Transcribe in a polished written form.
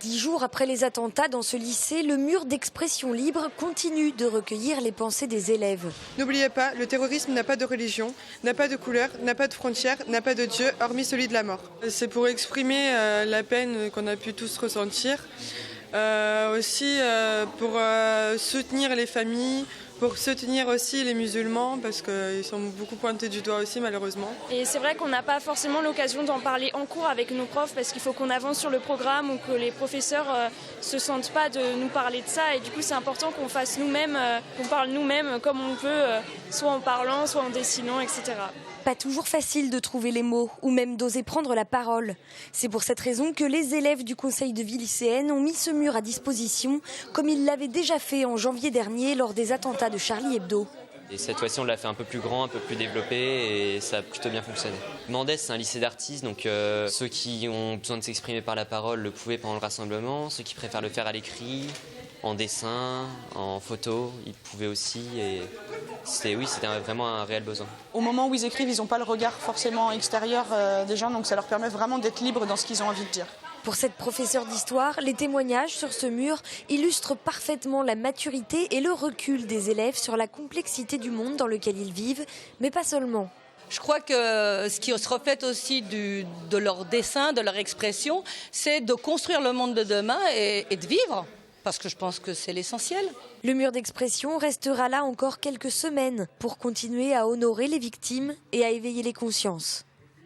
10 jours après les attentats dans ce lycée, le mur d'expression libre continue de recueillir les pensées des élèves. N'oubliez pas, le terrorisme n'a pas de religion, n'a pas de couleur, n'a pas de frontières, n'a pas de Dieu, hormis celui de la mort. C'est pour exprimer la peine qu'on a pu tous ressentir, aussi pour soutenir les familles, pour soutenir aussi les musulmans, parce qu'ils sont beaucoup pointés du doigt aussi malheureusement. Et c'est vrai qu'on n'a pas forcément l'occasion d'en parler en cours avec nos profs, parce qu'il faut qu'on avance sur le programme ou que les professeurs se sentent pas de nous parler de ça. Et du coup c'est important qu'on fasse nous-mêmes, qu'on parle nous-mêmes comme on peut, soit en parlant, soit en dessinant, etc. Pas toujours facile de trouver les mots ou même d'oser prendre la parole. C'est pour cette raison que les élèves du conseil de vie lycéenne ont mis ce mur à disposition, comme ils l'avaient déjà fait en janvier dernier lors des attentats de Charlie Hebdo. Et cette fois-ci, on l'a fait un peu plus grand, un peu plus développé et ça a plutôt bien fonctionné. Mendès, c'est un lycée d'artistes, donc ceux qui ont besoin de s'exprimer par la parole le pouvaient pendant le rassemblement, ceux qui préfèrent le faire à l'écrit, en dessin, en photo, ils pouvaient aussi. Et c'était vraiment un réel besoin. Au moment où ils écrivent, ils n'ont pas le regard forcément extérieur des gens, donc ça leur permet vraiment d'être libres dans ce qu'ils ont envie de dire. Pour cette professeure d'histoire, les témoignages sur ce mur illustrent parfaitement la maturité et le recul des élèves sur la complexité du monde dans lequel ils vivent, mais pas seulement. Je crois que ce qui se reflète aussi de leur dessin, de leur expression, c'est de construire le monde de demain et de vivre, parce que je pense que c'est l'essentiel. Le mur d'expression restera là encore quelques semaines pour continuer à honorer les victimes et à éveiller les consciences.